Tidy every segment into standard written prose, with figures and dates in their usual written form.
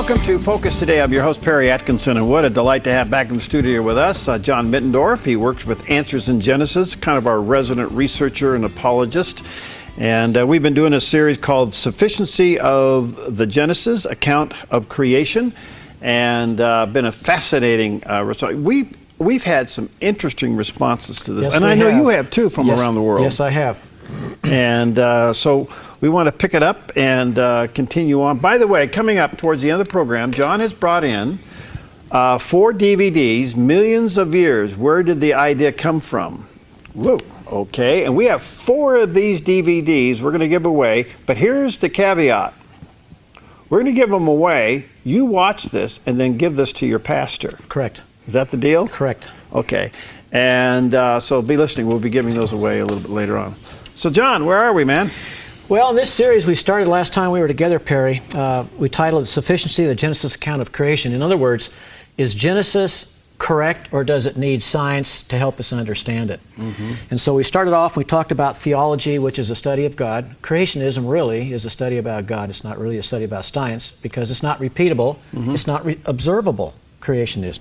Welcome to Focus Today. I'm your host, Perry Atkinson, and what a delight to have back in the studio with us John Mittendorf. He works with Answers in Genesis, kind of our resident researcher and apologist. And we've been doing a series called Sufficiency of the Genesis, Account of Creation, and been a fascinating We've had some interesting responses to this, yes, and I know you have too from around the world. Yes, I have. And so we want to pick it up and continue on. By the way, coming up towards the end of the program, John has brought in 4 DVDs, millions of years. Where did the idea come from? Whoa, okay. And we have 4 of these DVDs we're going to give away, but here's the caveat. We're going to give them away. You watch this and then give this to your pastor. Correct. Is that the deal? Correct. Okay. And so be listening. We'll be giving those away a little bit later on. So, John, where are we, man? Well, in this series we started last time we were together, Perry, we titled it Sufficiency of the Genesis Account of Creation. In other words, is Genesis correct, or does it need science to help us understand it? Mm-hmm. And so we started off, we talked about theology, which is a study of God. Creationism really is a study about God. It's not really a study about science because it's not repeatable, mm-hmm. It's not observable, creationism.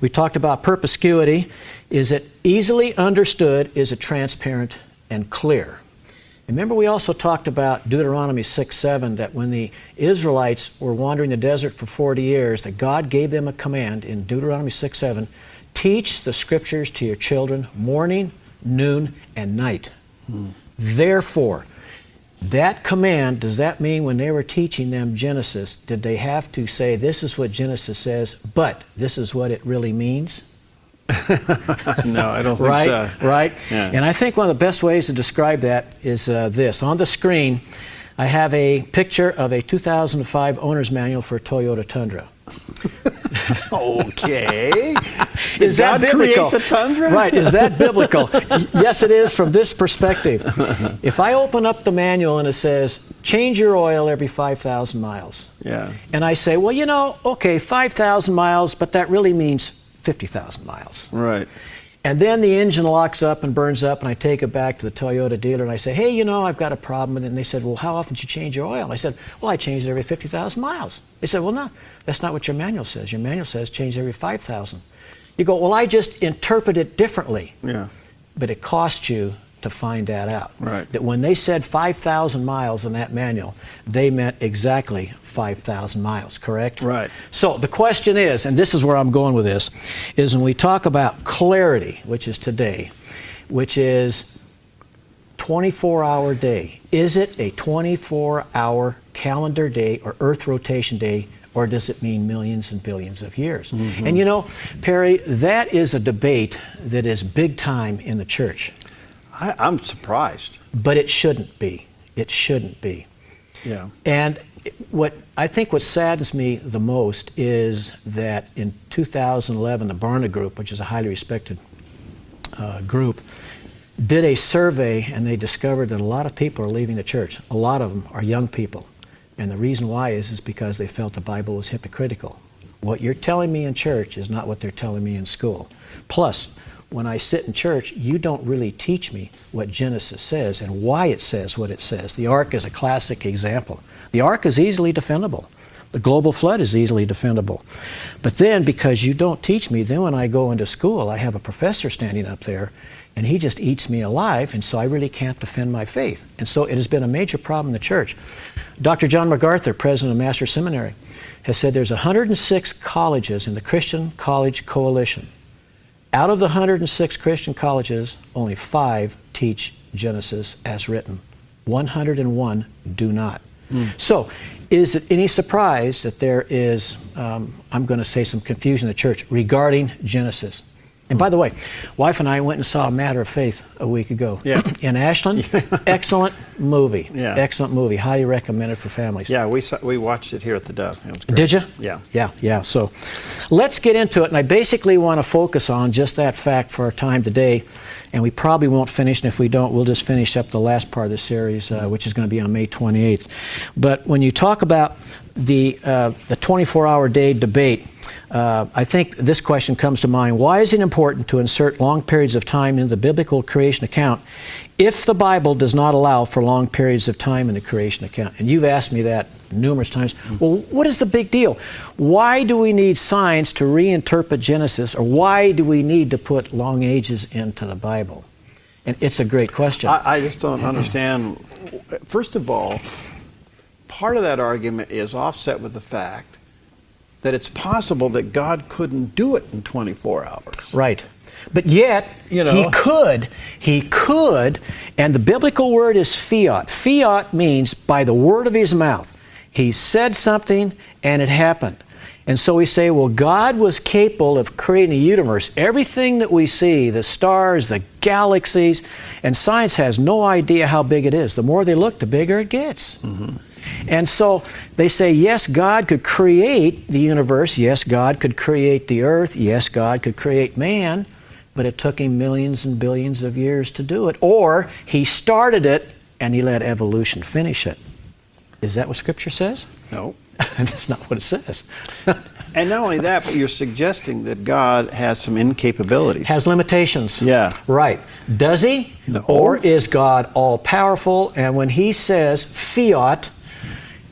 We talked about perspicuity. Is it easily understood? Is it transparent and clear? Remember, we also talked about Deuteronomy 6:7, that when the Israelites were wandering the desert for 40 years, that God gave them a command in Deuteronomy 6:7, teach the scriptures to your children morning, noon, and night. Therefore, that command, does that mean when they were teaching them Genesis, did they have to say, this is what Genesis says, but this is what it really means? No, I don't think right, so. Right? Yeah. And I think one of the best ways to describe that is this. On the screen, I have a picture of a 2005 owner's manual for a Toyota Tundra. Okay. Is that biblical? Create the Tundra? Right, is that biblical? Yes, it is from this perspective. If I open up the manual and it says, change your oil every 5,000 miles. Yeah. And I say, well, you know, okay, 5,000 miles, but that really means 50,000 miles. Right. And then the engine locks up and burns up, and I take it back to the Toyota dealer, and I say, hey, you know, I've got a problem with it. And they said, well, how often do you change your oil? I said, well, I change it every 50,000 miles. They said, well, no, that's not what your manual says. Your manual says change every 5,000. You go, well, I just interpret it differently. Yeah. But it cost you to find that out. Right. That when they said 5,000 miles in that manual, they meant exactly 5,000 miles, correct? Right. So the question is, and this is where I'm going with this, is when we talk about clarity, which is today, which is 24-hour day, is it a 24-hour calendar day or Earth rotation day, or does it mean millions and billions of years? Mm-hmm. And you know, Perry, that is a debate that is big time in the church. I'm surprised. But it shouldn't be. It shouldn't be. Yeah. And what saddens me the most is that in 2011, the Barna Group, which is a highly respected group, did a survey, and they discovered that a lot of people are leaving the church. A lot of them are young people. And the reason why is because they felt the Bible was hypocritical. What you're telling me in church is not what they're telling me in school. Plus, when I sit in church, you don't really teach me what Genesis says and why it says what it says. The ark is a classic example. The ark is easily defendable. The global flood is easily defendable. But then, because you don't teach me, then when I go into school, I have a professor standing up there, and he just eats me alive, and so I really can't defend my faith. And so it has been a major problem in the church. Dr. John MacArthur, president of Master's Seminary, has said there's 106 colleges in the Christian College Coalition. Out of the 106 Christian colleges, only 5 teach Genesis as written. 101 do not. So, is it any surprise that there is, I'm going to say, some confusion in the church regarding Genesis? And by the way, wife and I went and saw A Matter of Faith a week ago in Ashland. Excellent movie. Yeah. Excellent movie. Highly recommended for families. Yeah, we watched it here at theDove. It was great. Did you? Yeah. Yeah. So let's get into it. And I basically want to focus on just that fact for our time today. And we probably won't finish, and if we don't, we'll just finish up the last part of the series, which is going to be on May 28th. But when you talk about the 24-hour day debate, I think this question comes to mind. Why is it important to insert long periods of time in the biblical creation account if the Bible does not allow for long periods of time in the creation account? And you've asked me that numerous times. Well, what is the big deal? Why do we need science to reinterpret Genesis, or why do we need to put long ages into the Bible? And it's a great question. I just don't understand. First of all, part of that argument is offset with the fact that it's possible that God couldn't do it in 24 hours. Right. But yet, He could, and the biblical word is fiat. Fiat means by the word of His mouth. He said something and it happened. And so we say, well, God was capable of creating a universe. Everything that we see, the stars, the galaxies, and science has no idea how big it is. The more they look, the bigger it gets. Mm-hmm. And so they say, yes, God could create the universe. Yes, God could create the earth. Yes, God could create man. But it took Him millions and billions of years to do it. Or He started it and He let evolution finish it. Is that what Scripture says? No. That's not what it says. And not only that, but you're suggesting that God has some incapabilities. Has limitations. Yeah. Right. Does He? No. Or is God all-powerful? And when He says, fiat,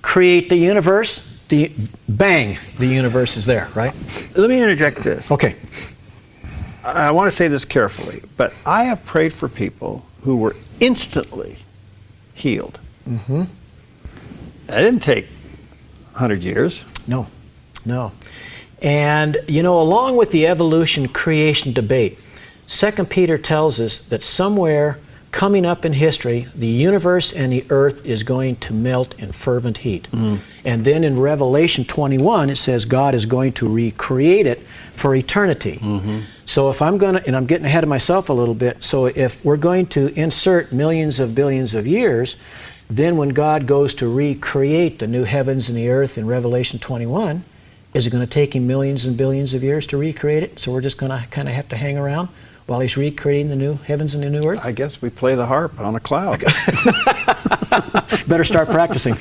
create the universe, bang, the universe is there, right? Let me interject this. Okay. I want to say this carefully, but I have prayed for people who were instantly healed. Mm-hmm. That didn't take 100 years. No. And, along with the evolution-creation debate, 2 Peter tells us that somewhere coming up in history, the universe and the earth is going to melt in fervent heat. Mm. And then in Revelation 21, it says God is going to recreate it for eternity. Mm-hmm. So if I'm going to, and I'm getting ahead of myself a little bit, so if we're going to insert millions of billions of years, then when God goes to recreate the new heavens and the earth in Revelation 21, is it going to take Him millions and billions of years to recreate it? So we're just going to kind of have to hang around while He's recreating the new heavens and the new earth? I guess we play the harp on a cloud. Better start practicing.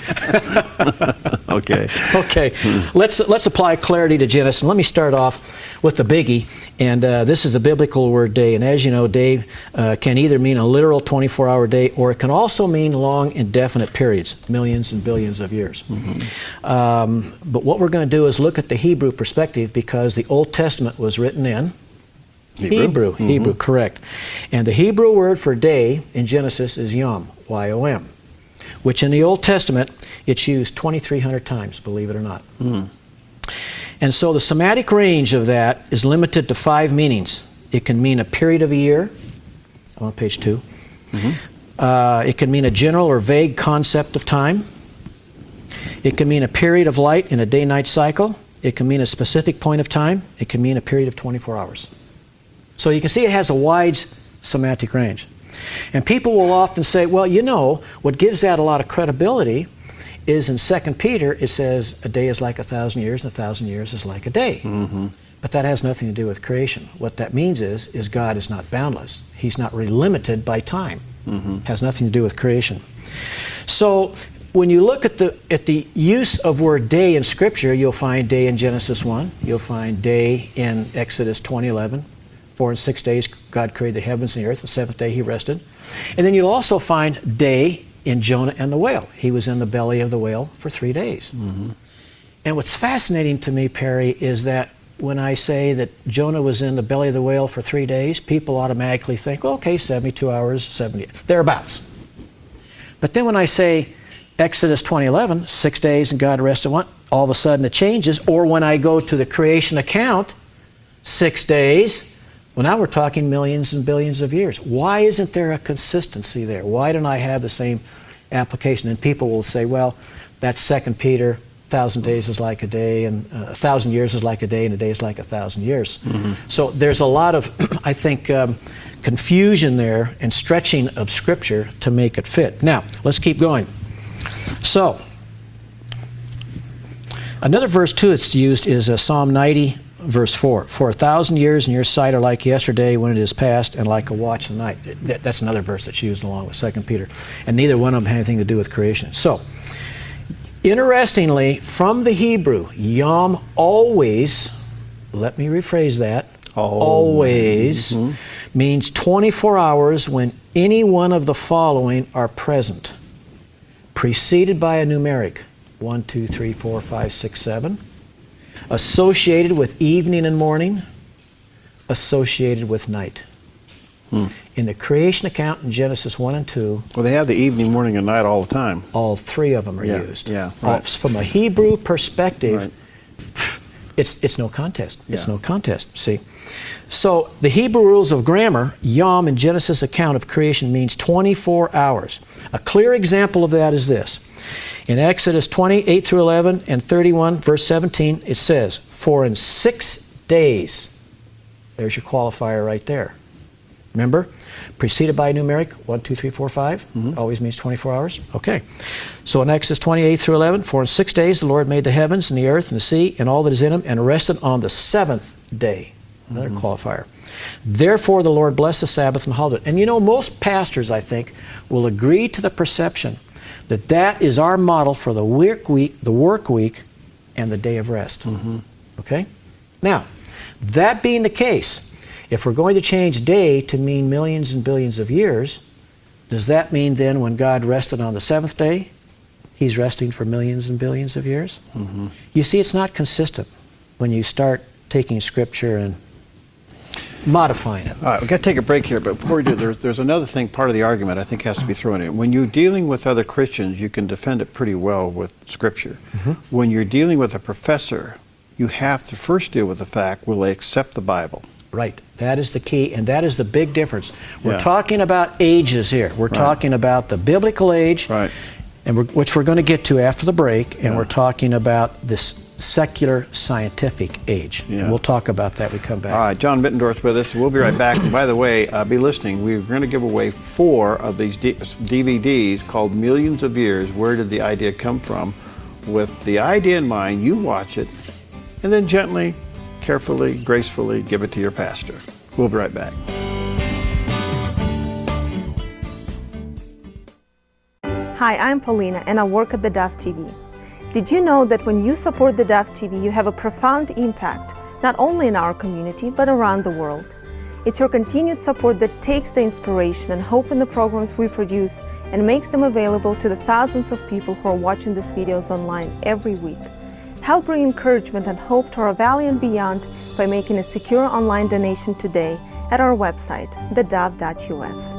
Okay. Okay. Let's apply clarity to Genesis. And let me start off with the biggie. And this is the biblical word day. And as you know, day can either mean a literal 24-hour day, or it can also mean long, indefinite periods, millions and billions of years. Mm-hmm. But what we're going to do is look at the Hebrew perspective, because the Old Testament was written in Hebrew. Mm-hmm. Hebrew, correct. And the Hebrew word for day in Genesis is yom, Y-O-M, which in the Old Testament, it's used 2,300 times, believe it or not. Mm. And so the semantic range of that is limited to 5 meanings. It can mean a period of a year. I'm on page 2. Mm-hmm. It can mean a general or vague concept of time. It can mean a period of light in a day-night cycle. It can mean a specific point of time. It can mean a period of 24 hours. So you can see it has a wide semantic range. And people will often say, well, what gives that a lot of credibility is in 2 Peter, it says a day is like 1,000 years, and 1,000 years is like a day. Mm-hmm. But that has nothing to do with creation. What that means is God is not boundless. He's not really limited by time. Mm-hmm. Has nothing to do with creation. So when you look at the use of word day in Scripture, you'll find day in Genesis 1. You'll find day in Exodus 20:11. 4 and 6 days God created the heavens and the earth. The 7th day He rested. And then you'll also find day in Jonah and the whale. He was in the belly of the whale for 3 days. Mm-hmm. And what's fascinating to me, Perry, is that when I say that Jonah was in the belly of the whale for 3 days, people automatically think, well, okay, 72 hours, 70, thereabouts. But then when I say Exodus 20:11, 6 days and God rested one, all of a sudden it changes. Or when I go to the creation account, 6 days, well, now we're talking millions and billions of years. Why isn't there a consistency there? Why don't I have the same application? And people will say, well, that's 2 Peter, 1,000 days is like a day, and 1,000 years is like a day, and a day is like 1,000 years. Mm-hmm. So there's a lot of, I think, confusion there and stretching of Scripture to make it fit. Now, let's keep going. So, another verse, too, that's used is Psalm 90, verse 4. For 1,000 years in your sight are like yesterday when it is past, and like a watch in the night. That's another verse that's used along with 2 Peter. And neither one of them have anything to do with creation. So, interestingly, from the Hebrew, yom always let me rephrase that, Always. always means 24 hours when any one of the following are present. Preceded by a numeric, 1, 2, 3, 4, 5, 6, 7. Associated with evening and morning. Associated with night. In the creation account in Genesis 1 and 2, Well, they have the evening, morning, and night all the time. all three of them are Yeah, used. yeah, right. From a Hebrew perspective, Right. it's no contest. It's Yeah. no contest, see. So the Hebrew rules of grammar, Yom in Genesis account of creation means 24 hours. A clear example of that is this. In Exodus 20, 8 through 11, and 31, verse 17, it says, "For in 6 days," there's your qualifier right there. Remember? Preceded by a numeric, 1, 2, 3, 4, 5, always means 24 hours. Okay. So in Exodus 28 through 11, "For in 6 days the Lord made the heavens and the earth and the sea and all that is in them, and rested on the 7th day. Another qualifier. "Therefore the Lord blessed the Sabbath and hallowed it." And you know, most pastors, I think, will agree to the perception that that is our model for the work week, and the day of rest. Okay? Now, that being the case, if we're going to change day to mean millions and billions of years, does that mean then when God rested on the 7th day, He's resting for millions and billions of years? You see, it's not consistent when you start taking Scripture and modifying it. All right, we've got to take a break here, but before we do, there's another thing, part of the argument I think has to be thrown in. When you're dealing with other Christians, you can defend it pretty well with Scripture. When you're dealing with a professor, you have to first deal with the fact, will they accept the Bible? Right. That is the key, and that is the big difference. We're Yeah. talking about ages here. We're talking about the biblical age, Right. and which we're going to get to after the break, and Yeah. we're talking about this secular scientific age. Yeah. And we'll talk about that when we come back. All right, John Mittendorf's with us. We'll be right back. And by the way, be listening. We're going to give away 4 of these DVDs called Millions of Years, Where Did the Idea Come From? With the idea in mind, you watch it, and then gently, carefully, gracefully give it to your pastor. We'll be right back. Hi, I'm Paulina, and I work at theDove TV. Did you know that when you support theDove TV, you have a profound impact, not only in our community, but around the world? It's your continued support that takes the inspiration and hope in the programs we produce and makes them available to the thousands of people who are watching these videos online every week. Help bring encouragement and hope to our valley and beyond by making a secure online donation today at our website, thedove.us.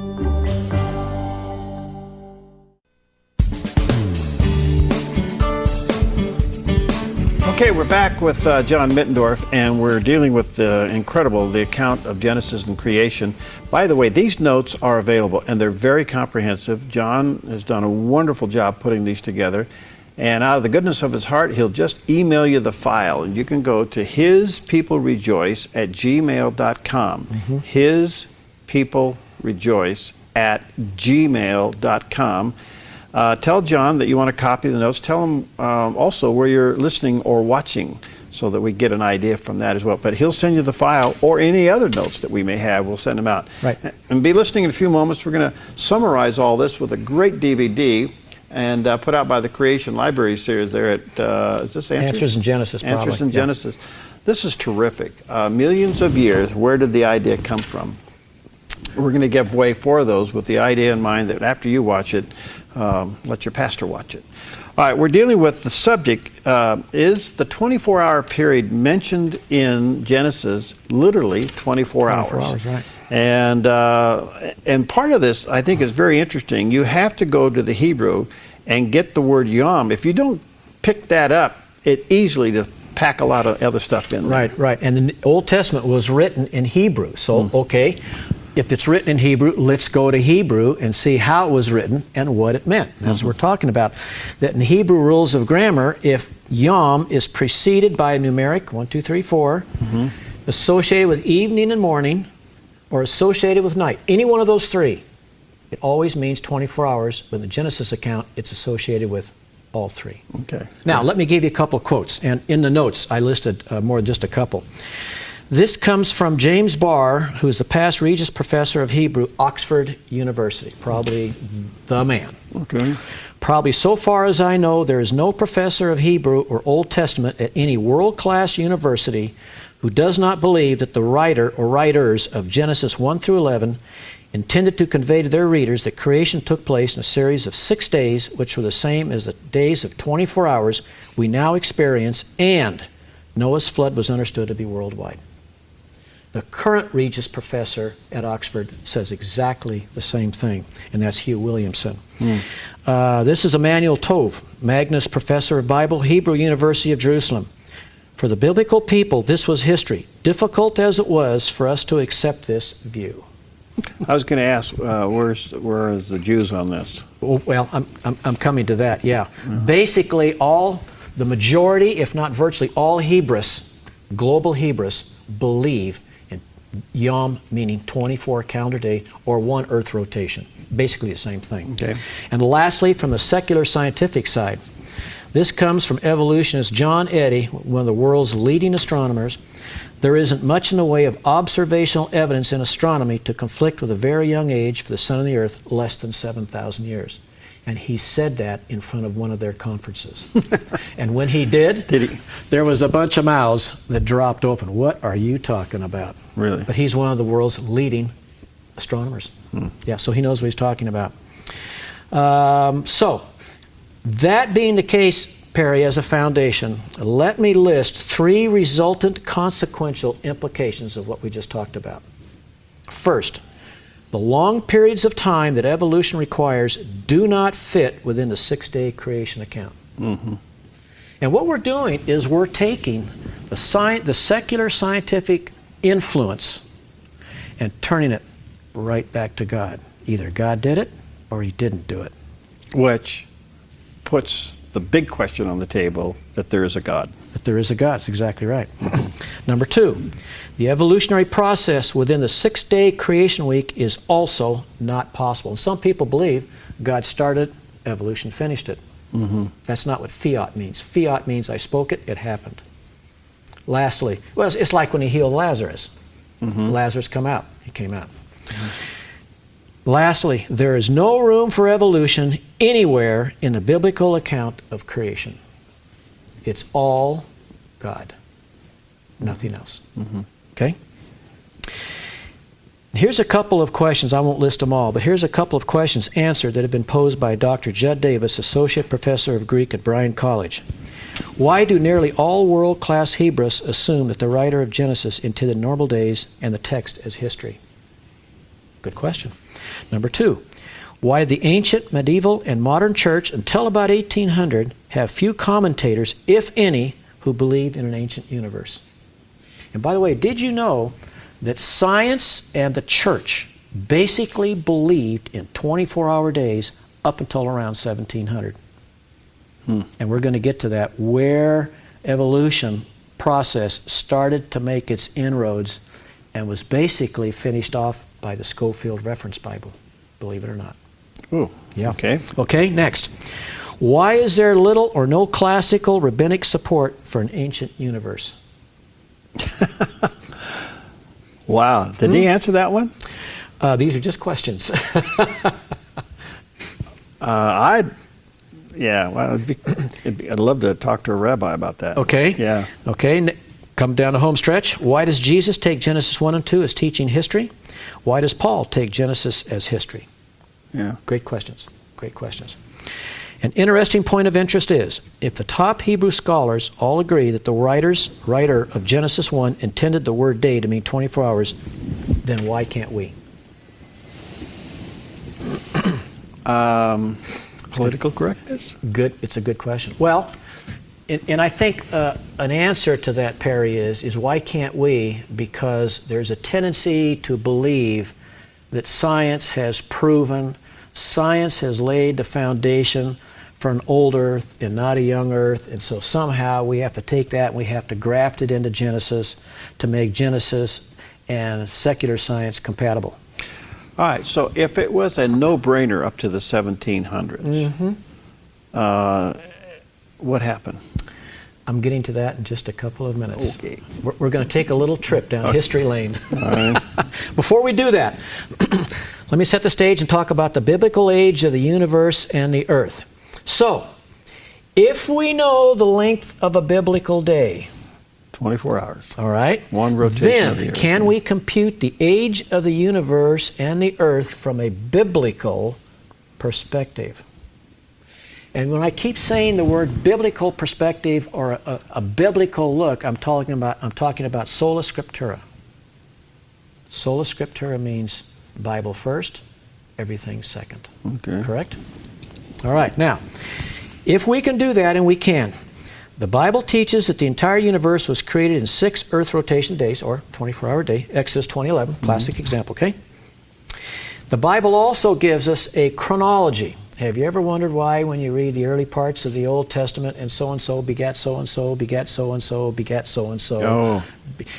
Okay, we're back with John Mittendorf, and we're dealing with the account of Genesis and creation. By the way, these notes are available, and they're very comprehensive. John has done a wonderful job putting these together, and out of the goodness of his heart, he'll just email you the file, and you can go to hispeoplerejoice@gmail.com. hispeoplerejoice@gmail.com. Tell John that you want to copy the notes. Tell him also where you're listening or watching so that we get an idea from that as well. But he'll send you the file or any other notes that we may have. We'll send them out. Right. And be listening in a few moments. We're going to summarize all this with a great DVD and put out by the Creation Library series there at, is this Answers in Genesis, probably. Answers in Yeah. Genesis. This is terrific. Millions of years, where did the idea come from? We're going to give away 4 of those with the idea in mind that after you watch it, let your pastor watch it. All right, we're dealing with the subject, is the 24-hour period mentioned in Genesis literally 24 hours? 24 hours, right. And part of this, I think, is very interesting. You have to go to the Hebrew and get the word yom. If you don't pick that up, it easily to pack a lot of other stuff in there. Right. And the Old Testament was written in Hebrew. So, okay, if it's written in Hebrew, let's go to Hebrew and see how it was written and what it meant. That's what we're talking about. That in Hebrew rules of grammar, if yom is preceded by a numeric, 1, 2, 3, 4, associated with evening and morning, or associated with night, any one of those 3, it always means 24 hours. But in the Genesis account, it's associated with all 3. Okay. Now, let me give you a couple of quotes. And in the notes, I listed more than just a couple. This comes from James Barr, who's the past Regius Professor of Hebrew, Oxford University. Probably the man. Okay. Probably so far as I know, there is no professor of Hebrew or Old Testament at any world-class university who does not believe that the writer or writers of Genesis 1 through 11 intended to convey to their readers that creation took place in a series of 6 days, which were the same as the days of 24 hours we now experience, and Noah's flood was understood to be worldwide. The current Regius professor at Oxford says exactly the same thing, and that's Hugh Williamson. This is Emmanuel Tove, Magnus Professor of Bible, Hebrew University of Jerusalem. For the biblical people, this was history, difficult as it was for us to accept this view. I was going to ask, where is the Jews on this? Well, I'm coming to that, yeah. Basically, the majority, if not virtually all Hebrews, global Hebrews, believe in Yom, meaning 24 calendar day, or one earth rotation. Basically the same thing. Okay. And lastly, from the secular scientific side, this comes from evolutionist John Eddy, one of the world's leading astronomers. There isn't much in the way of observational evidence in astronomy to conflict with a very young age for the sun and the earth, less than 7,000 years. And he said that in front of one of their conferences. And when he did there was a bunch of mouths that dropped open. What are you talking about? Really? But he's one of the world's leading astronomers. Yeah, so he knows what he's talking about. So, that being the case, Perry, as a foundation, let me list 3 resultant consequential implications of what we just talked about. First, the long periods of time that evolution requires do not fit within the 6-day creation account. And what we're doing is we're taking the secular scientific influence and turning it right back to God. Either God did it or He didn't do it. Which puts the big question on the table that there is a God. That there is a God, that's exactly right. Number 2, the evolutionary process within the 6-day creation week is also not possible. And some people believe God started, evolution finished it. That's not what fiat means. Fiat means I spoke it, it happened. Lastly, well, it's like when He healed Lazarus. Lazarus come out, he came out. Lastly, there is no room for evolution anywhere in the biblical account of creation. It's all God, nothing else. Okay? Here's a couple of questions. I won't list them all, but here's a couple of questions answered that have been posed by Dr. Judd Davis, Associate Professor of Greek at Bryan College. Why do nearly all world-class Hebrews assume that the writer of Genesis intended normal days and the text as history? Good question. Number 2, why did the ancient, medieval, and modern church until about 1800 have few commentators, if any, who believed in an ancient universe? And by the way, did you know that science and the church basically believed in 24-hour days up until around 1700? And we're going to get to that, where evolution process started to make its inroads and was basically finished off by the Schofield Reference Bible, believe it or not. Ooh, yeah. Okay. Okay, next. Why is there little or no classical rabbinic support for an ancient universe? Wow. Did he answer that one? These are just questions. I'd love to talk to a rabbi about that. Okay. Yeah. Okay, come down the home stretch. Why does Jesus take Genesis 1 and 2 as teaching history? Why does Paul take Genesis as history? Yeah. Great questions. Great questions. An interesting point of interest is, if the top Hebrew scholars all agree that the writer of Genesis 1 intended the word day to mean 24 hours, then why can't we? Political correctness? Good. It's a good question. Well, and I think an answer to that, Perry, is why can't we? Because there's a tendency to believe that science has proven, science has laid the foundation for an old earth and not a young earth, and so somehow we have to take that and we have to graft it into Genesis to make Genesis and secular science compatible. All right, so if it was a no-brainer up to the 1700s, what happened? I'm getting to that in just a couple of minutes. Okay. We're going to take a little trip down history lane. All right. Before we do that, let me set the stage and talk about the biblical age of the universe and the earth. So, if we know the length of a biblical day, 24 hours. All right? One rotation of the Then, Earth. can we compute the age of the universe and the Earth from a biblical perspective? And when I keep saying the word biblical perspective or a biblical look, I'm talking about sola scriptura. Sola scriptura means Bible first, everything second. Okay. Correct? All right. Now, if we can do that, and we can, the Bible teaches that the entire universe was created in 6 Earth rotation days, or 24-hour day, Exodus 20:11, classic example, okay? The Bible also gives us a chronology. Have you ever wondered why when you read the early parts of the Old Testament and so-and-so begat so-and-so, begat so-and-so, begat so-and-so? Oh.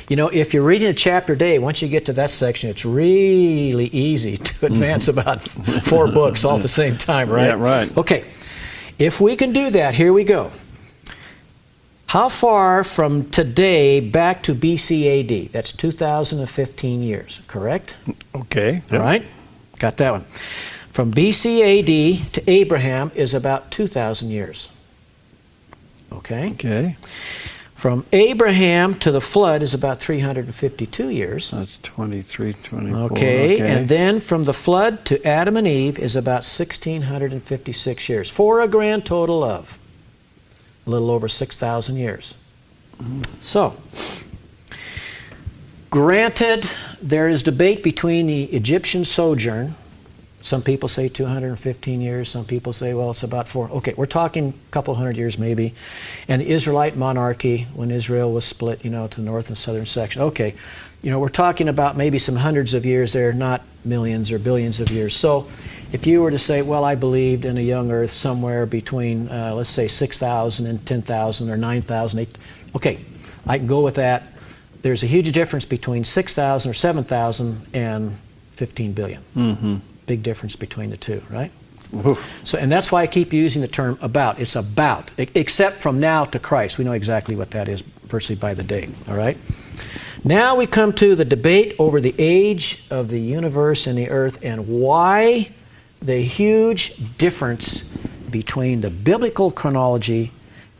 You know, if you're reading a chapter a day, once you get to that section, it's really easy to advance about 4 books all at the same time, right? Yeah, right. Okay. If we can do that, here we go. How far from today back to BC AD? That's 2015 years, correct? Okay. All right? Got that one. From BC AD to Abraham is about 2,000 years. Okay? Okay. From Abraham to the flood is about 352 years. That's 23, 24. Okay, and then from the flood to Adam and Eve is about 1,656 years, for a grand total of a little over 6,000 years. So, granted, there is debate between the Egyptian sojourn. Some people say 215 years, some people say, well, it's about 4. Okay, we're talking a couple hundred years maybe. And the Israelite monarchy, when Israel was split, you know, to the north and southern section. Okay, you know, we're talking about maybe some hundreds of years there, not millions or billions of years. So if you were to say, well, I believed in a young earth somewhere between, let's say, 6,000 and 10,000 or 9,000, okay, I can go with that. There's a huge difference between 6,000 or 7,000 and 15 billion. Mm-hmm. Big difference between the two, right? Whew. So, and that's why I keep using the term about. It's about, except from now to Christ. We know exactly what that is virtually by the date, all right? Now we come to the debate over the age of the universe and the earth and why the huge difference between the biblical chronology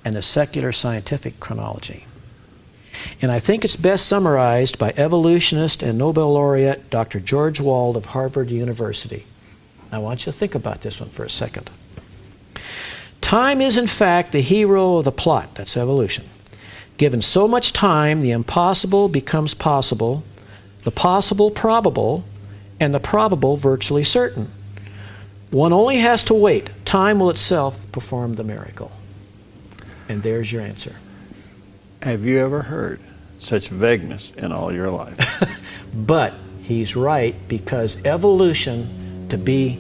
and the secular scientific chronology. And I think it's best summarized by evolutionist and Nobel laureate Dr. George Wald of Harvard University. I want you to think about this one for a second. Time is, in fact, the hero of the plot. That's evolution. Given so much time, the impossible becomes possible, the possible probable, and the probable virtually certain. One only has to wait. Time will itself perform the miracle. And there's your answer. Have you ever heard such vagueness in all your life? But he's right, because evolution, to be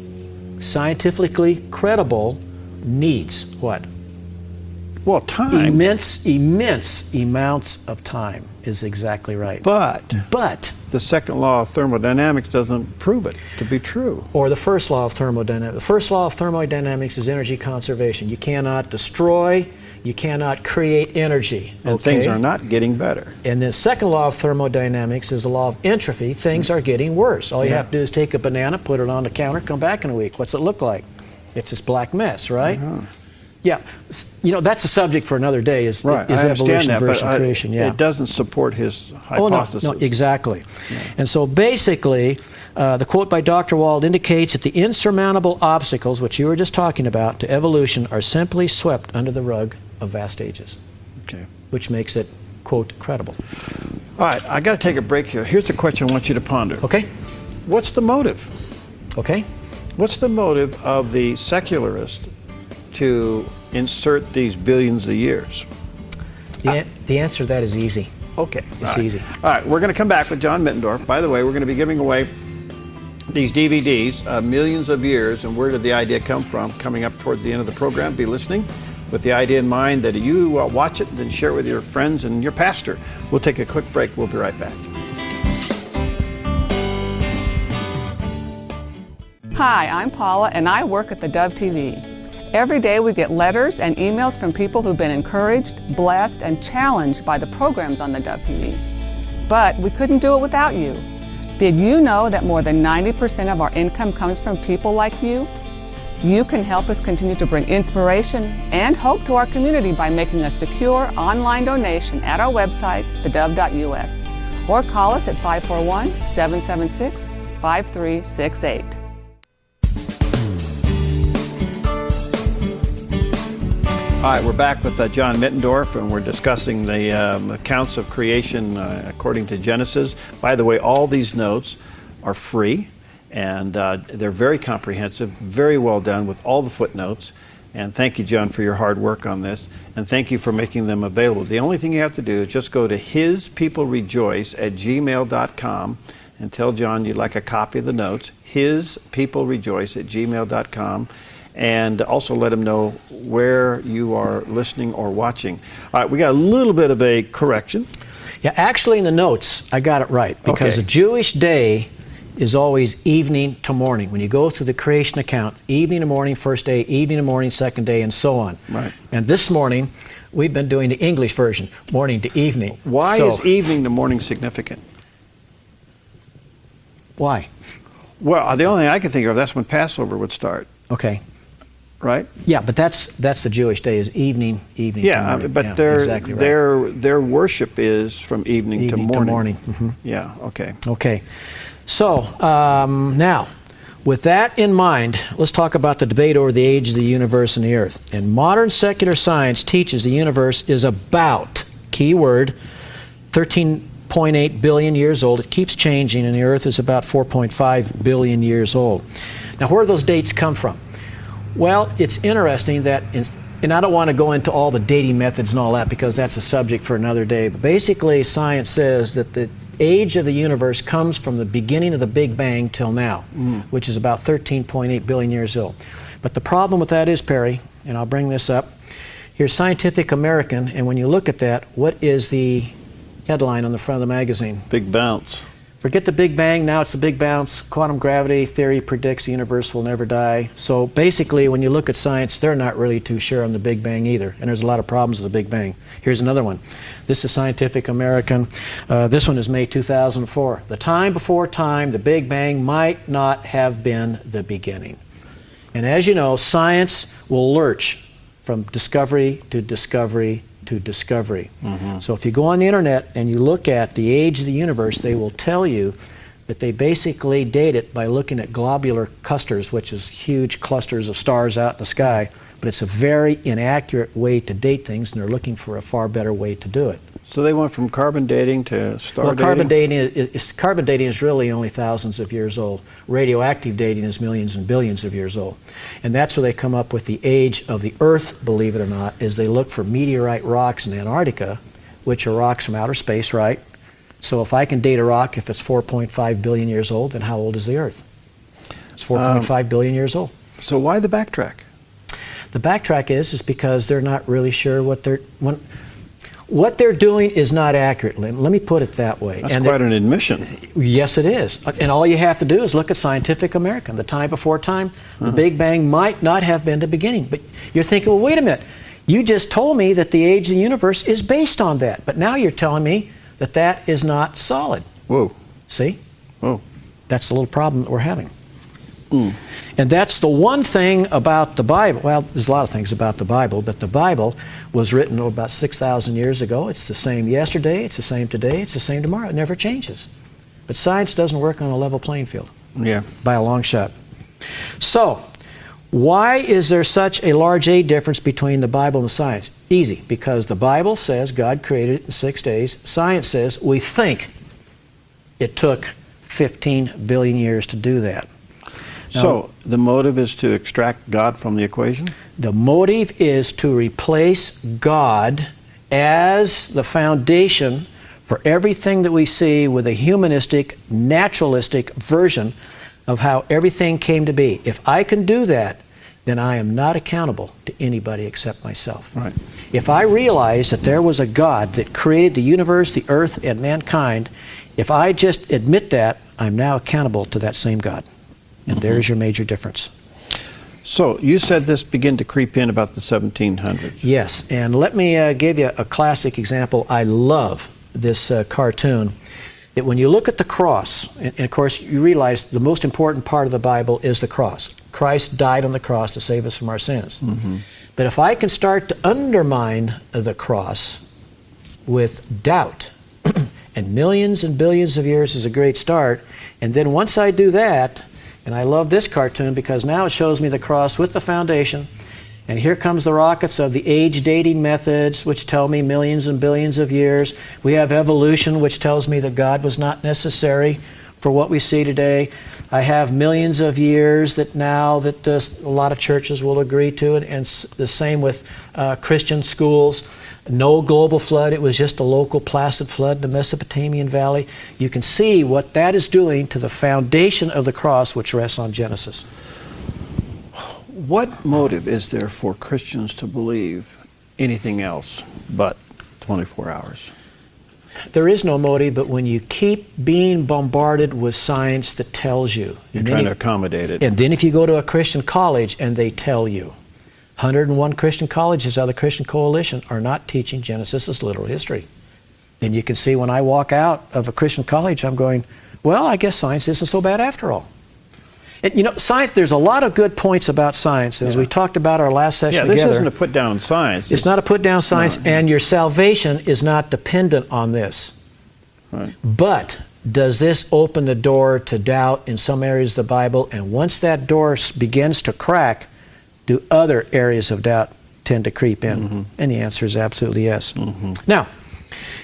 scientifically credible, needs what? Well, time. Immense amounts of time is exactly right. But the second law of thermodynamics doesn't prove it to be true. Or the first law of thermodynamics. The first law of thermodynamics is energy conservation. You cannot destroy, you cannot create energy. And things are not getting better. And the second law of thermodynamics is the law of entropy. Things are getting worse. All you have to do is take a banana, put it on the counter, come back in a week. What's it look like? It's this black mess, right? Yeah, you know, that's a subject for another day, is evolution versus creation. Yeah. It doesn't support his hypothesis. Oh, no, exactly. Yeah. And so basically, the quote by Dr. Wald indicates that the insurmountable obstacles, which you were just talking about, to evolution are simply swept under the rug of vast ages. Okay. Which makes it, quote, credible. All right, I got to take a break here. Here's the question I want you to ponder. Okay. What's the motive? Okay. What's the motive of the secularist to insert these billions of years? The answer to that is easy. Okay. It's easy. All right, we're going to come back with John Mittendorf. By the way, we're going to be giving away these DVDs, Millions of Years, and Where Did the Idea Come From, coming up towards the end of the program. Be listening with the idea in mind that you watch it and then share it with your friends and your pastor. We'll take a quick break. We'll be right back. Hi, I'm Paula, and I work at theDove TV. Every day we get letters and emails from people who've been encouraged, blessed, and challenged by the programs on theDove TV. But we couldn't do it without you. Did you know that more than 90% of our income comes from people like you? You can help us continue to bring inspiration and hope to our community by making a secure online donation at our website, theDove.us, or call us at 541-776-5368. All right, we're back with John Mittendorf, and we're discussing the accounts of creation according to Genesis. By the way, all these notes are free, and they're very comprehensive, very well done with all the footnotes. And thank you, John, for your hard work on this, and thank you for making them available. The only thing you have to do is just go to hispeoplerejoice@gmail.com and tell John you'd like a copy of the notes, hispeoplerejoice@gmail.com. And also let them know where you are listening or watching. All right, we got a little bit of a correction. Yeah, actually in the notes, I got it right. Because Okay. the Jewish day is always evening to morning. When you go through the creation account, evening to morning, first day, evening to morning, second day, and so on. Right. And this morning, we've been doing the English version, morning to evening. Why So- is evening to morning significant? Why? Well, the only thing I can think of, that's when Passover would start, Okay. right? Yeah, but that's the Jewish day is evening to Yeah, morning. but Yeah, their exactly right. their worship is from evening to morning. Mhm. Yeah, okay. Okay. So, now, with that in mind, let's talk about the debate over the age of the universe and the earth. And modern secular science teaches the universe is about, key word, 13.8 billion years old. It keeps changing, and the earth is about 4.5 billion years old. Now, where do those dates come from? Well, it's interesting that, and I don't want to go into all the dating methods and all that because that's a subject for another day, but basically science says that the age of the universe comes from the beginning of the Big Bang till now, which is about 13.8 billion years old. But the problem with that is, Perry, and I'll bring this up, here's Scientific American, and when you look at that, what is the headline on the front of the magazine? Big bounce. Forget the Big Bang, now it's the Big Bounce. Quantum gravity theory predicts the universe will never die. So basically, when you look at science, they're not really too sure on the Big Bang either. And there's a lot of problems with the Big Bang. Here's another one. This is Scientific American. This one is May 2004. The time before time, the Big Bang might not have been the beginning. And as you know, science will lurch from discovery to discovery to discovery. So if you go on the internet and you look at the age of the universe, they will tell you that they basically date it by looking at globular clusters, which is huge clusters of stars out in the sky, but it's a very inaccurate way to date things, and they're looking for a far better way to do it. So they went from carbon dating to star dating? Carbon dating is really only thousands of years old. Radioactive dating is millions and billions of years old. And that's where they come up with the age of the Earth, believe it or not, is they look for meteorite rocks in Antarctica, which are rocks from outer space, right? So if I can date a rock, if it's 4.5 billion years old, then how old is the Earth? It's 4.5 billion years old. So why the backtrack? The backtrack is because they're not really sure what they're doing is not accurate. Let me put it that way. That's quite an admission. Yes, it is. And all you have to do is look at Scientific American. The time before time, the Big Bang might not have been the beginning. But you're thinking, well, wait a minute. You just told me that the age of the universe is based on that. But now you're telling me that that is not solid. Whoa. See? Whoa. That's the little problem that we're having. And that's the one thing about the Bible. Well, there's a lot of things about the Bible, but the Bible was written about 6,000 years ago. It's the same yesterday, it's the same today, it's the same tomorrow. It never changes. But science doesn't work on a level playing field. Yeah. By a long shot. So, why is there such a large age difference between the Bible and science? Easy, because the Bible says God created it in 6 days. Science says we think it took 15 billion years to do that. Now, So the motive is to extract God from the equation? the motive is to replace God as the foundation for everything that we see with a humanistic, naturalistic version of how everything came to be. If I can do that, then I am not accountable to anybody except myself. Right. If I realize that there was a God that created the universe, the earth, and mankind, if I just admit that, I'm now accountable to that same God. And there's your major difference. So you said this began to creep in about the 1700s. Yes, and let me give you a classic example. I love this cartoon. That when you look at the cross, and of course you realize the most important part of the Bible is the cross. Christ died on the cross to save us from our sins. But if I can start to undermine the cross with doubt, and millions and billions of years is a great start, and then once I do that, and I love this cartoon because now it shows me the cross with the foundation, and here comes the rockets of the age dating methods, which tell me millions and billions of years. We have evolution, which tells me that God was not necessary for what we see today. I have millions of years that now that a lot of churches will agree to it, and the same with Christian schools. No global flood, it was just a local placid flood in the Mesopotamian valley. You can see what that is doing to the foundation of the cross, which rests on Genesis. What motive is there for Christians to believe anything else but 24 hours? There is no motive, but when you keep being bombarded with science that tells you. You're trying to accommodate it. And then if you go to a Christian college and they tell you, 101 Christian colleges out of the Christian Coalition are not teaching Genesis as literal history. Then you can see when I walk out of a Christian college, I'm going, well, I guess science isn't so bad after all. And, you know, science, there's a lot of good points about science. As we talked about our last session together. This isn't a put down science. It's not a put down science, and your salvation is not dependent on this. Right. But does this open the door to doubt in some areas of the Bible? And once that door begins to crack, do other areas of doubt tend to creep in? And the answer is absolutely yes. Now,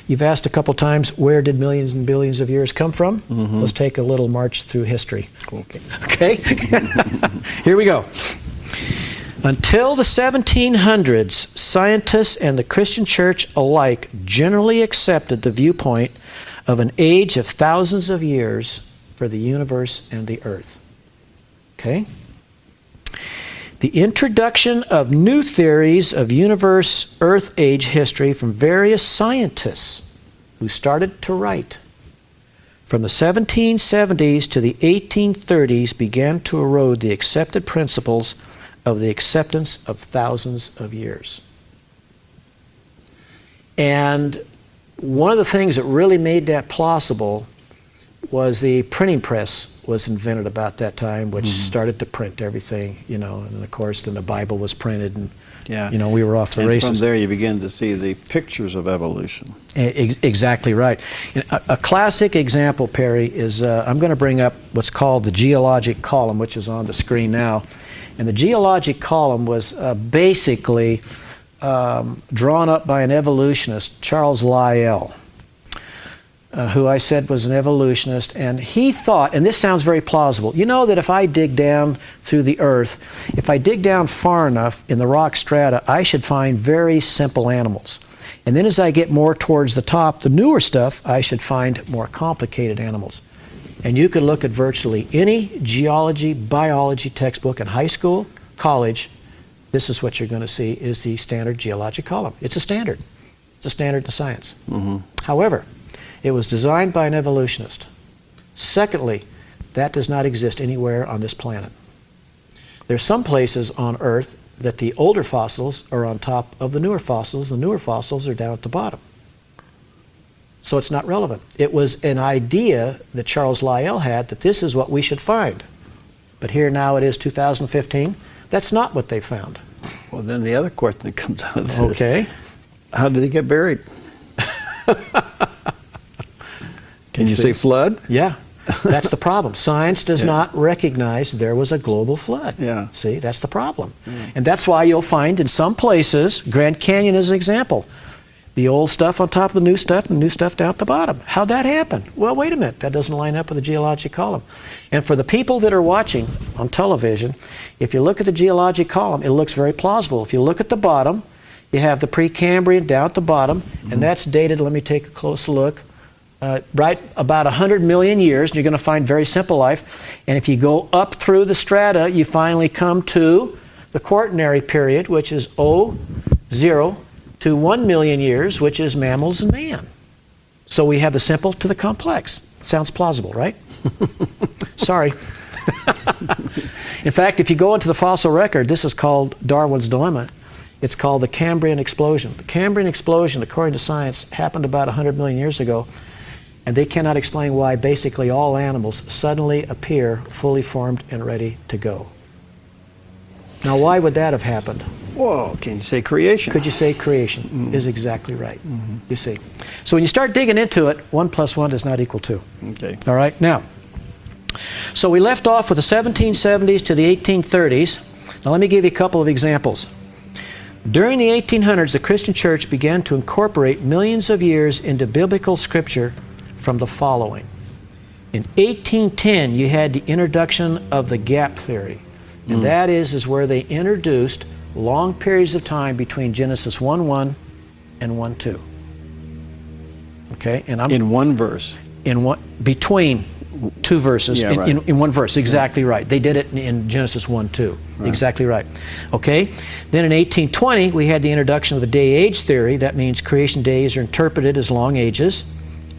you've asked a couple times, where did millions and billions of years come from? Let's take a little march through history. Okay? Here we go. Until the 1700s, scientists and the Christian church alike generally accepted the viewpoint of an age of thousands of years for the universe and the earth. Okay? The introduction of new theories of universe Earth age history from various scientists who started to write from the 1770s to the 1830s began to erode the accepted principles of the acceptance of thousands of years. And one of the things that really made that plausible was the printing press was invented about that time, which started to print everything, you know, and of course then the Bible was printed, and you know, we were off the races. From there you begin to see the pictures of evolution. Exactly right. And a classic example, Perry, is I'm going to bring up what's called the geologic column, which is on the screen now. And the geologic column was basically drawn up by an evolutionist, Charles Lyell, who I said was an evolutionist, and he thought, and this sounds very plausible, you know that if I dig down through the earth, if I dig down far enough in the rock strata, I should find very simple animals. And then as I get more towards the top, the newer stuff, I should find more complicated animals. And you could look at virtually any geology, biology textbook in high school, college, this is what you're going to see is the standard geologic column. It's a standard. It's a standard to science. However, it was designed by an evolutionist. Secondly, that does not exist anywhere on this planet. There's some places on Earth that the older fossils are on top of the newer fossils. The newer fossils are down at the bottom. So it's not relevant. It was an idea that Charles Lyell had that this is what we should find. But here now it is 2015. That's not what they found. Well, then the other question that comes out of this is, how did they get buried? Can you say flood? Yeah, that's the problem. Science does not recognize there was a global flood. See, that's the problem. And that's why you'll find in some places, Grand Canyon is an example, the old stuff on top of the new stuff down at the bottom. How'd that happen? Well, wait a minute, that doesn't line up with the geologic column. And for the people that are watching on television, if you look at the geologic column, it looks very plausible. If you look at the bottom, you have the Precambrian down at the bottom, and that's dated, let me take a close look, right about 100 million years, and you're going to find very simple life. And if you go up through the strata, you finally come to the Quaternary period, which is 0 to 1 million years, which is mammals and man. So we have the simple to the complex. Sounds plausible, right? Sorry. In fact, if you go into the fossil record, this is called Darwin's dilemma. It's called the Cambrian explosion. The Cambrian explosion, according to science, happened about 100 million years ago. And they cannot explain why basically all animals suddenly appear fully formed and ready to go. Now, why would that have happened? Whoa, can you say creation? Could you say creation is exactly right, you see. So when you start digging into it, 1 + 1 does not equal 2. Okay. All right, now, so we left off with the 1770s to the 1830s. Now let me give you a couple of examples. During the 1800s, the Christian church began to incorporate millions of years into biblical scripture from the following. In 1810, you had the introduction of the gap theory. And that is where they introduced long periods of time between Genesis 1:1 and 1:2. Okay, and I'm In one verse. between two verses Yeah, right. in one verse. Exactly right. They did it in Genesis 1:2. Exactly right. Okay. Then in 1820, we had the introduction of the day-age theory. That means creation days are interpreted as long ages,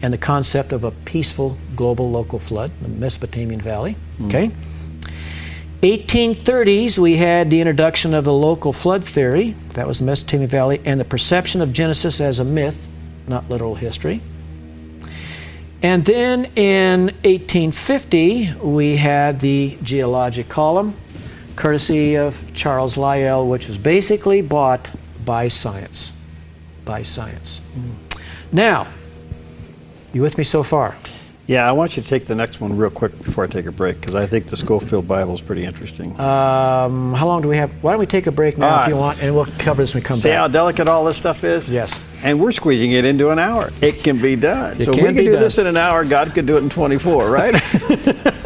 and the concept of a peaceful global local flood in the Mesopotamian Valley. Okay. 1830s, we had the introduction of the local flood theory. That was the Mesopotamian Valley, and the perception of Genesis as a myth, not literal history. And then in 1850, we had the geologic column, courtesy of Charles Lyell, which was basically bought by science. By science. Now, you with me so far? Yeah, I want you to take the next one real quick before I take a break, because I think the Schofield Bible is pretty interesting. How long do we have? Why don't we take a break now if you want, and we'll cover this when we come See back. how delicate all this stuff is? Yes. And we're squeezing it into an hour. It can be done. It So can we be can do done. this in an hour. God could do it in 24, right?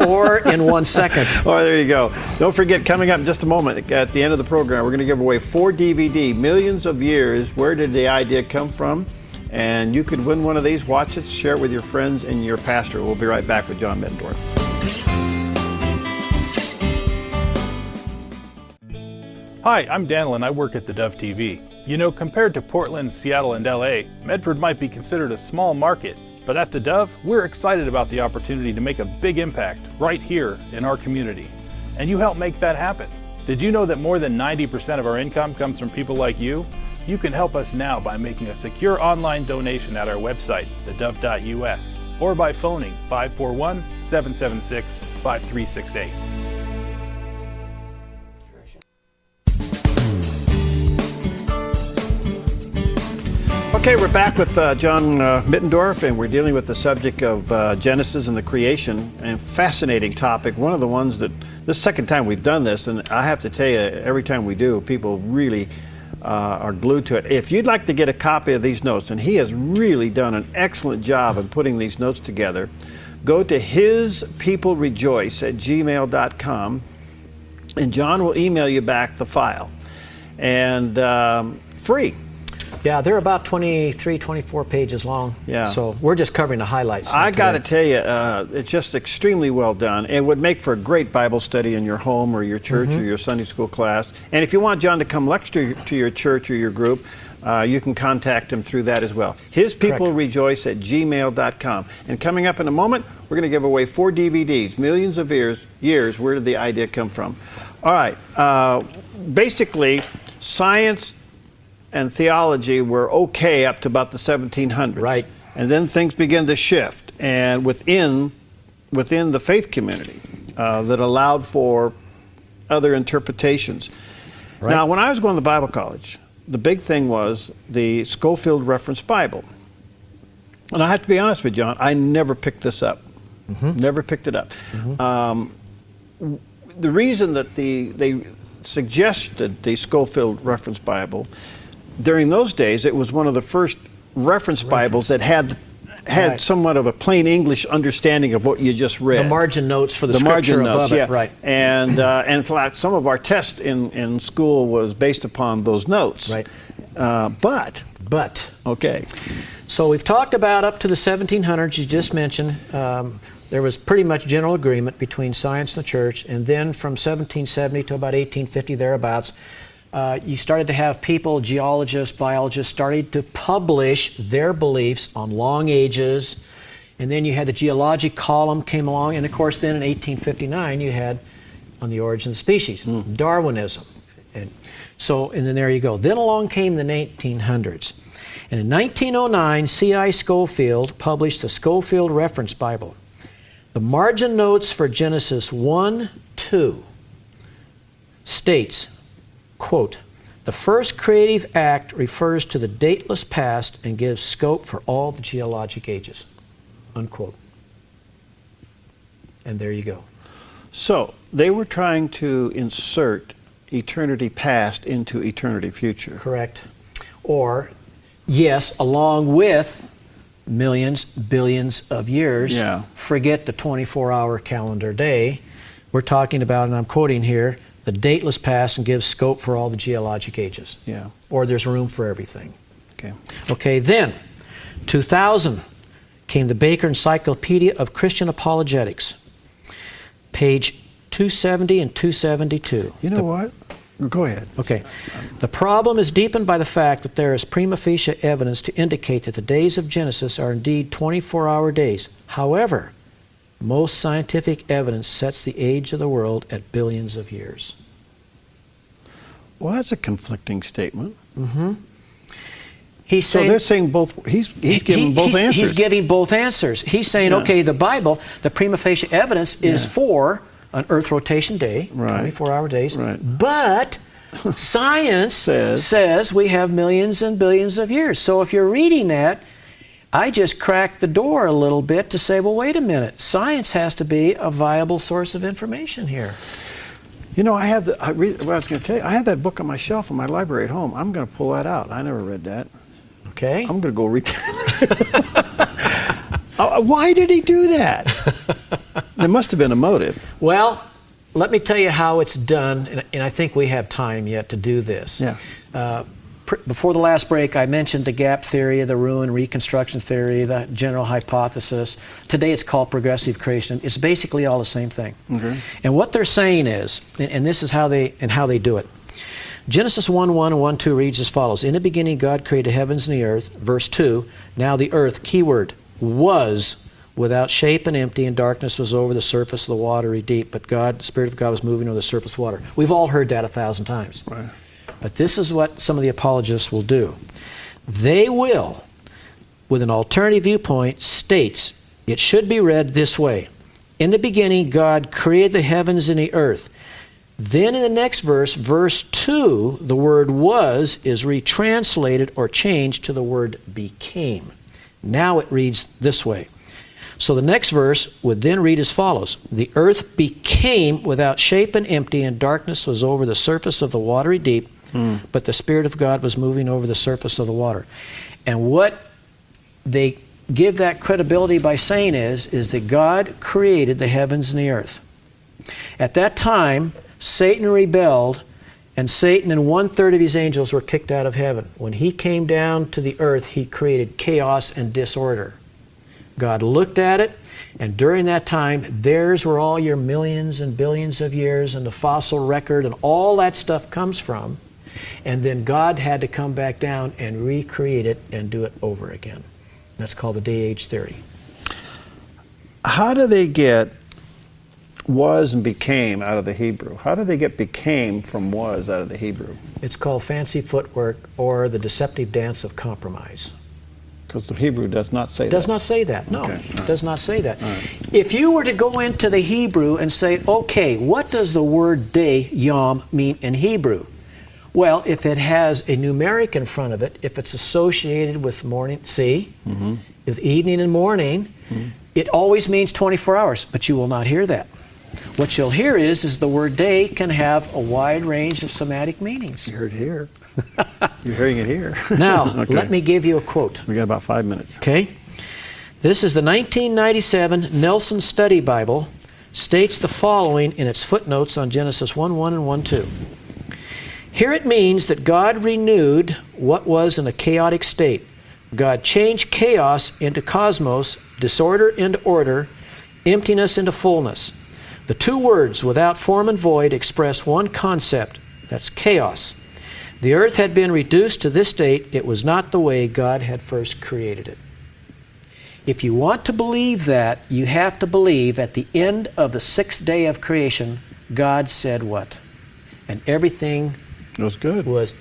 Or in 1 second. Oh, there you go. Don't forget, coming up in just a moment, at the end of the program, we're going to give away 4 DVD, Millions of Years, Where Did the Idea Come From? And you could win one of these. Watch it, share it with your friends and your pastor. We'll be right back with John Mittendorf. Hi, I'm Daniel and I work at theDove TV. You know, compared to Portland, Seattle, and LA, Medford might be considered a small market, but at theDove, we're excited about the opportunity to make a big impact right here in our community. And you help make that happen. Did you know that more than 90% of our income comes from people like you? You can help us now by making a secure online donation at our website, thedove.us, or by phoning 541-776-5368. Okay, we're back with John Mittendorf, and we're dealing with the subject of Genesis and the creation, and fascinating topic. One of the ones that, this is the second time we've done this, and I have to tell you, every time we do, people really are glued to it. If you'd like to get a copy of these notes, and he has really done an excellent job in putting these notes together, go to hispeoplerejoice@gmail.com, and John will email you back the file. And free. Yeah, they're about 23, 24 pages long. Yeah. So we're just covering the highlights. I got to today. tell you, it's just extremely well done. It would make for a great Bible study in your home or your church or your Sunday school class. And if you want John to come lecture to your church or your group, you can contact him through that as well. hispeoplerejoice@gmail.com. And coming up in a moment, we're going to give away 4 DVDs, Millions of Years, Where Did the Idea Come From? All right. Basically, science and theology were okay up to about the 1700s. Right. And then things began to shift, and within the faith community that allowed for other interpretations. Right. Now, when I was going to Bible college, the big thing was the Schofield Reference Bible. And I have to be honest with you, John, I never picked this up. Never picked it up. The reason that they suggested the Schofield Reference Bible, during those days, it was one of the first reference Bibles that had Right. somewhat of a plain English understanding of what you just read. The margin notes for the margin scripture above notes, it, right. And in fact, some of our tests in school was based upon those notes. Right. But, okay. So we've talked about up to the 1700s, you just mentioned. There was pretty much general agreement between science and the church, and then from 1770 to about 1850, thereabouts, you started to have people, geologists, biologists, started to publish their beliefs on long ages, and then you had the geologic column came along, and of course then in 1859 you had On the Origin of the Species, Darwinism. And then there you go. Then along came the 1900s. And in 1909, C.I. Schofield published the Schofield Reference Bible. The margin notes for Genesis 1:2 states, quote, "The first creative act refers to the dateless past and gives scope for all the geologic ages," unquote. And there you go. So they were trying to insert eternity past into eternity future. Correct. Or, yes, along with millions, billions of years, Yeah. forget the 24-hour calendar day. We're talking about, and I'm quoting here, the dateless past and gives scope for all the geologic ages. Yeah. Or there's room for everything. Okay. Okay, then, 2000 came the Baker Encyclopedia of Christian Apologetics, page 270 and 272. You know what? Go ahead. Okay. The problem is deepened by the fact that there is prima facie evidence to indicate that the days of Genesis are indeed 24-hour days. However, most scientific evidence sets the age of the world at billions of years. Well, that's a conflicting statement. He's So saying, they're saying both. He's giving both answers. He's giving both answers. He's saying, Yeah. okay, the Bible, the prima facie evidence is Yeah. for an Earth rotation day, Right. 24-hour days, Right. but science says we have millions and billions of years. So if you're reading that, I just cracked the door a little bit to say, well, wait a minute. Science has to be a viable source of information here. You know, I have what I was going to tell you. I have that book on my shelf in my library at home. I'm going to pull that out. I never read that. Okay? I'm going to go read that. Why did he do that? There must have been a motive. Well, let me tell you how it's done, and I think we have time yet to do this. Yeah. Before the last break, I mentioned the gap theory, the ruin reconstruction theory, the general hypothesis. Today it's called progressive creation. It's basically all the same thing. And what they're saying is, and this is how they do it. Genesis 1:1 and 1:2 reads as follows. In the beginning God created the heavens and the earth. Verse 2, now the earth, keyword, was without shape and empty, and darkness was over the surface of the watery deep. But God, the Spirit of God was moving over the surface of water. We've all heard that 1,000 times. Right. But this is what some of the apologists will do. They will, with an alternative viewpoint, states it should be read this way. In the beginning, God created the heavens and the earth. Then in the next verse, verse 2, the word was is retranslated or changed to the word became. Now it reads this way. So the next verse would then read as follows. The earth became without shape and empty, and darkness was over the surface of the watery deep, but the Spirit of God was moving over the surface of the water. And what they give that credibility by saying is that God created the heavens and the earth. At that time, Satan rebelled, and Satan and 1/3 of his angels were kicked out of heaven. When he came down to the earth, he created chaos and disorder. God looked at it, and during that time, there's where all your millions and billions of years and the fossil record and all that stuff comes from. And then God had to come back down and recreate it and do it over again. That's called the day-age theory. How do they get was and became out of the Hebrew? How do they get became from was out of the Hebrew? It's called fancy footwork or the deceptive dance of compromise. Because the Hebrew does not say that. It does not say that, no. Okay, all It right. does not say that. All right. If you were to go into the Hebrew and say, okay, what does the word day, yom, mean in Hebrew? Well, if it has a numeric in front of it, if it's associated with morning, with evening and morning, it always means 24 hours, but you will not hear that. What you'll hear is the word day can have a wide range of semantic meanings. You heard it here. You're hearing it here. Now, Okay. let me give you a quote. We got about 5 minutes. Okay? This is the 1997 Nelson Study Bible, states the following in its footnotes on Genesis 1:1 and 1:2. Here it means that God renewed what was in a chaotic state. God changed chaos into cosmos, disorder into order, emptiness into fullness. The two words, without form and void, express one concept. That's chaos. The earth had been reduced to this state. It was not the way God had first created it. If you want to believe that, you have to believe at the end of the 6th day of creation, God said what? And everything It was good. was,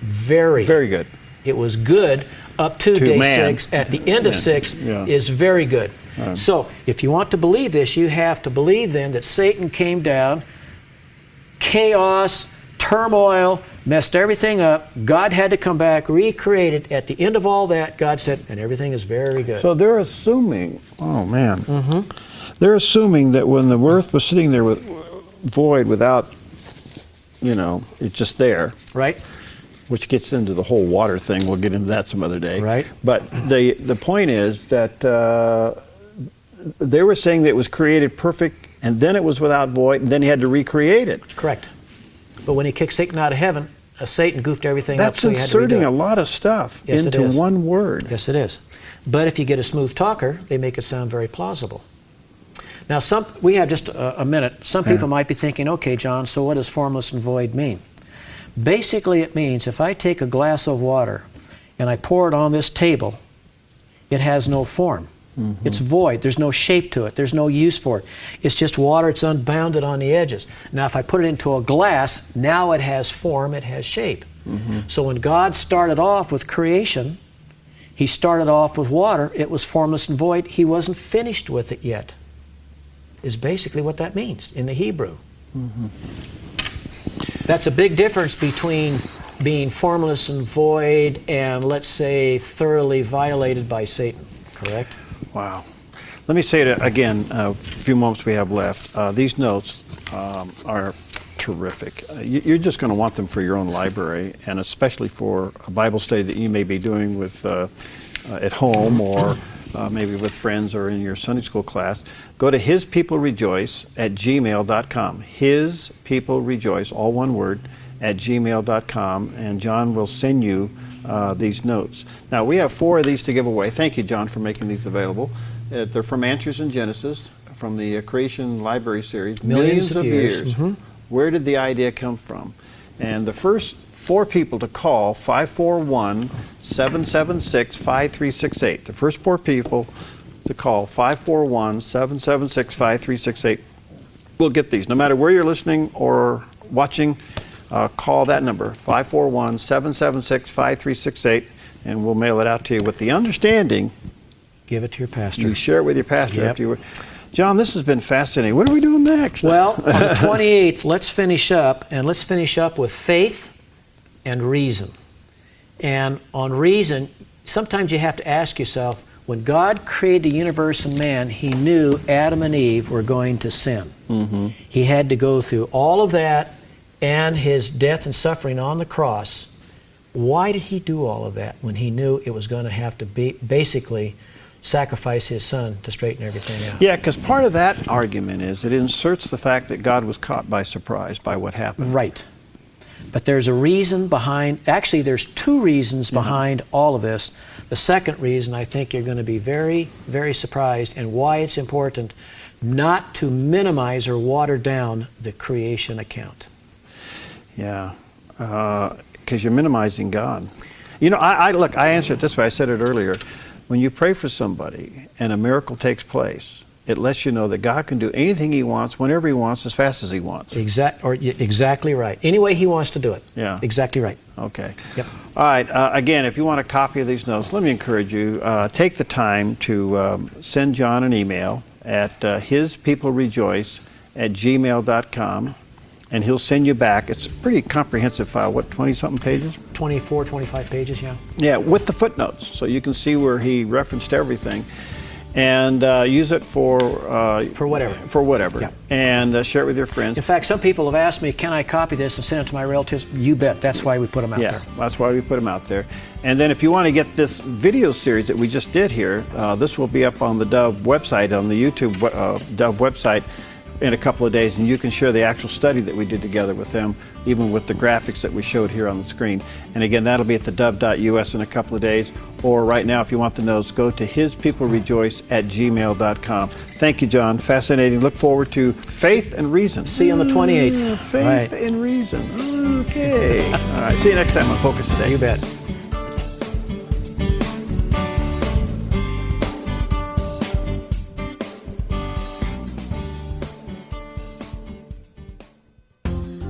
very good. It was good up to day man. 6. At the end of 6 Yeah. is very good. So if you want to believe this, you have to believe then that Satan came down, chaos, turmoil, messed everything up. God had to come back, recreate it. At the end of all that, God said, and everything is very good. So they're assuming, oh man, they're assuming that when the earth was sitting there with void without, it's just there. Right. Which gets into the whole water thing. We'll get into that some other day. Right. But the point is that they were saying that it was created perfect, and then it was without void, and then he had to recreate it. Correct. But when he kicked Satan out of heaven, Satan goofed everything up, That's so he had to redo inserting it. a lot of stuff Yes, it into is. one word. Yes, it is. But if you get a smooth talker, they make it sound very plausible. Now, we have just a minute. Some people might be thinking, okay, John, so what does formless and void mean? Basically, it means if I take a glass of water and I pour it on this table, it has no form. It's void. There's no shape to it. There's no use for it. It's just water. It's unbounded on the edges. Now, if I put it into a glass, now it has form. It has shape. So when God started off with creation, he started off with water. It was formless and void. He wasn't finished with it yet, is basically what that means in the Hebrew. That's a big difference between being formless and void and, let's say, thoroughly violated by Satan, correct? Wow. Let me say it again, a few moments we have left. These notes are terrific. You're just going to want them for your own library, and especially for a Bible study that you may be doing with at home or maybe with friends or in your Sunday school class. Go to hispeoplerejoice@gmail.com. Hispeoplerejoice, all one word, @gmail.com, and John will send you these notes. Now, we have 4 of these to give away. Thank you, John, for making these available. They're from Answers in Genesis, from the Creation Library Series. Millions of years. Where did the idea come from? And the first 4 people to call 541-776-5368. The first 4 people to call 541-776-5368 will get these. No matter where you're listening or watching, call that number, 541-776-5368, and we'll mail it out to you with the understanding. Give it to your pastor. You share it with your pastor Yep. after you. John, this has been fascinating. What are we doing next? Well, on the 28th, let's finish up, and let's finish up with faith and reason. And on reason, sometimes you have to ask yourself, when God created the universe and man, he knew Adam and Eve were going to sin. He had to go through all of that and his death and suffering on the cross. Why did he do all of that when he knew it was going to have to be basically sacrifice his son to straighten everything out? Yeah, because part of that argument is it inserts the fact that God was caught by surprise by what happened. Right. But there's a reason behind, actually there's 2 reasons behind all of this. The second reason, I think you're going to be very, very surprised, and why it's important not to minimize or water down the creation account. Yeah, because you're minimizing God. Look, I answer it this way. I said it earlier. When you pray for somebody and a miracle takes place, it lets you know that God can do anything he wants, whenever he wants, as fast as he wants. Exactly right. Any way he wants to do it. Yeah. Exactly right. Okay. Yep. All right. Again, if you want a copy of these notes, let me encourage you, take the time to send John an email at hispeoplerejoice@gmail.com, and he'll send you back. It's a pretty comprehensive file. What, 20-something pages? 24, 25 pages, yeah. Yeah, with the footnotes, so you can see where he referenced everything. And use it for whatever. For whatever. Yeah. And share it with your friends. In fact, some people have asked me, can I copy this and send it to my relatives? You bet. That's why we put them out Yeah, there. that's why we put them out there. And then if you want to get this video series that we just did here, this will be up on the Dove website, on the YouTube Dove website in a couple of days, and you can share the actual study that we did together with them, even with the graphics that we showed here on the screen. And again, that'll be at thedove.us in a couple of days, or right now, if you want the notes, go to hispeoplerejoice@gmail.com. Thank you, John. Fascinating. Look forward to Faith and Reason. See you on the 28th. Faith and Reason. Okay. All right. See you next time on Focus Today. You bet.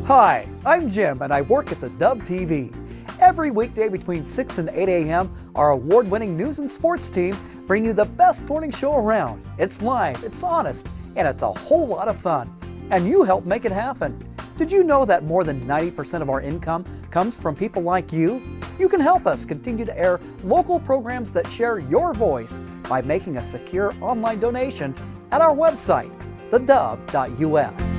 Hi, I'm Jim, and I work at the Dove TV. Every weekday between 6 and 8 a.m., our award-winning news and sports team bring you the best morning show around. It's live, it's honest, and it's a whole lot of fun. And you help make it happen. Did you know that more than 90% of our income comes from people like you? You can help us continue to air local programs that share your voice by making a secure online donation at our website, theDove.us.